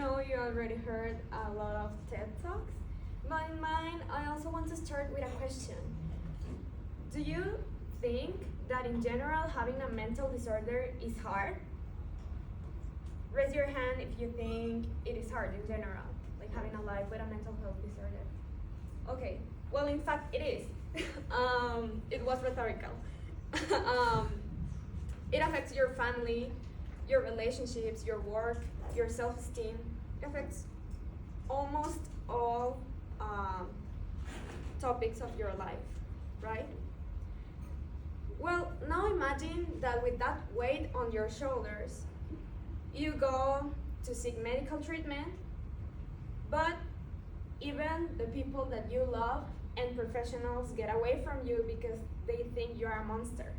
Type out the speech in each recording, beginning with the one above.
know you already heard a lot of TED Talks, but in mine, I also want to start with a question. Do you think that in general having a mental disorder is hard? Raise your hand if you think it is hard in general, like having a life with a mental health disorder. Okay, well, in fact, it is. It was rhetorical. um, it affects your family, your relationships, your work, your self-esteem. It affects almost all topics of your life, right? Well, now imagine that with that weight on your shoulders, you go to seek medical treatment, but even the people that you love and professionals get away from you because they think you are a monster.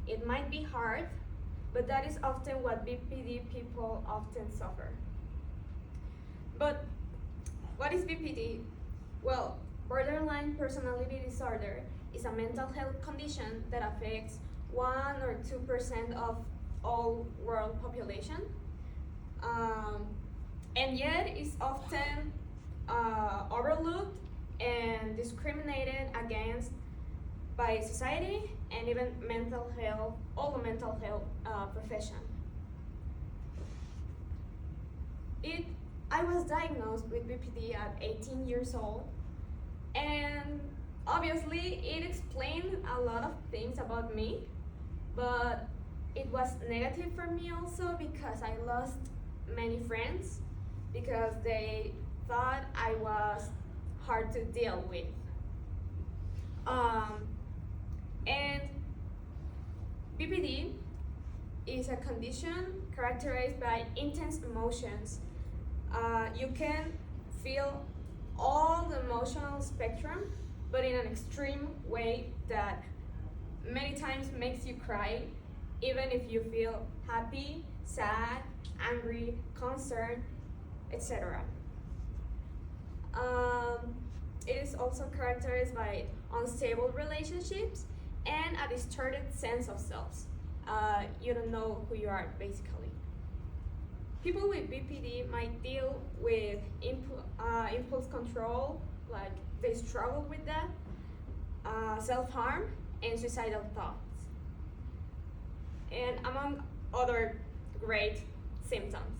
It might be hard, but that is often what BPD people often suffer. But what is BPD? Well, borderline personality disorder is a mental health condition that affects 1 or 2% of all world population, and yet is often overlooked and discriminated against by society and even mental health, all the mental health profession. I was diagnosed with BPD at 18 years old, and obviously it explained a lot of things about me, but it was negative for me also because I lost many friends because they thought I was hard to deal with. And BPD is a condition characterized by intense emotions. You can feel all the emotional spectrum, but in an extreme way that many times makes you cry, even if you feel happy, sad, angry, concerned, etc. It is also characterized by unstable relationships and a distorted sense of self. You don't know who you are, basically. People with BPD might deal with impulse control, like they struggle with that, self-harm, and suicidal thoughts, and among other great symptoms.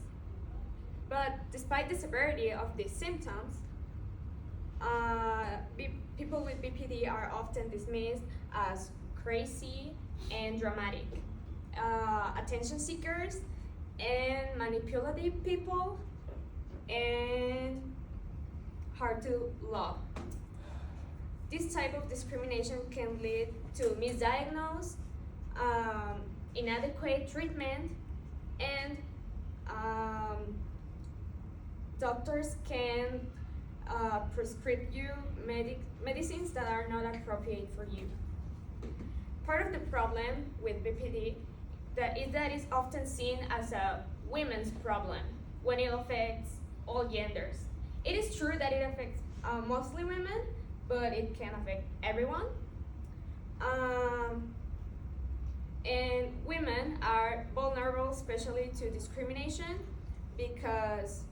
But despite the severity of these symptoms, people with BPD are often dismissed as crazy and dramatic, attention seekers, and manipulative people, and hard to love. This type of discrimination can lead to misdiagnosis, inadequate treatment, and doctors can prescribe you medicines that are not appropriate for you. Part of the problem with BPD is that it's often seen as a women's problem when it affects all genders. It is true that it affects mostly women, but it can affect everyone. And women are vulnerable, especially to discrimination, because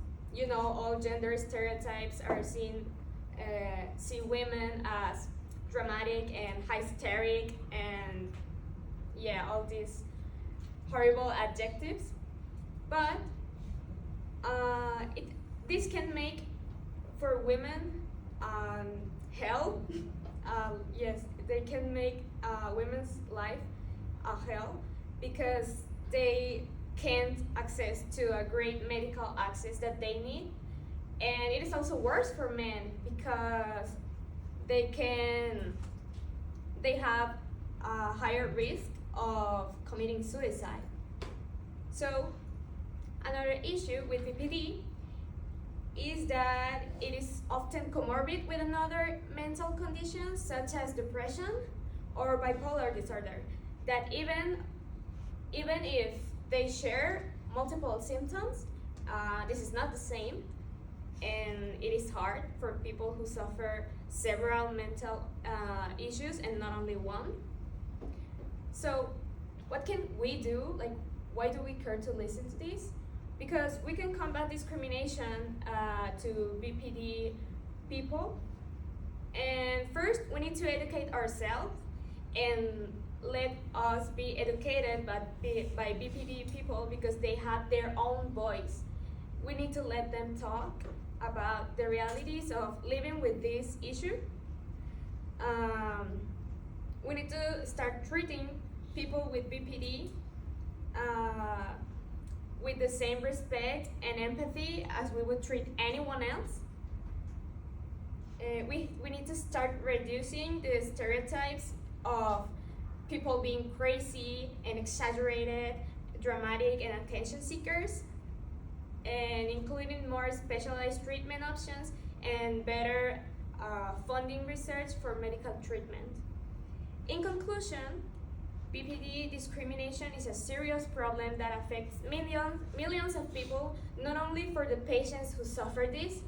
all gender stereotypes are see women as dramatic and hysteric and all these horrible adjectives. But this can make for women hell. Yes, they can make women's life a hell because they can't access to a great medical access that they need. And it is also worse for men because they have a higher risk of committing suicide. So another issue with BPD is that it is often comorbid with another mental conditions such as depression or bipolar disorder, that even if they share multiple symptoms, this is not the same, and it is hard for people who suffer several mental issues and not only one. So what can we do? Like, why do we care to listen to this? because we can combat discrimination to BPD people. And first, we need to educate ourselves and let us be educated by BPD people because they have their own voice. We need to let them talk about the realities of living with this issue. We need to start treating people with BPD with the same respect and empathy as we would treat anyone else. We need to start reducing the stereotypes of people being crazy and exaggerated, dramatic, and attention seekers, and including more specialized treatment options and better funding research for medical treatment. In conclusion, BPD discrimination is a serious problem that affects millions of people, not only for the patients who suffer this,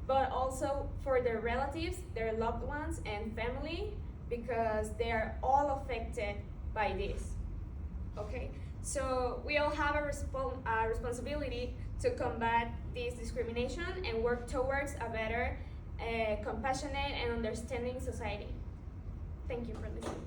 but also for their relatives, their loved ones, and family, because they are all affected by this. Okay, so we all have a responsibility to combat this discrimination and work towards a better, compassionate, and understanding society. Thank you for listening.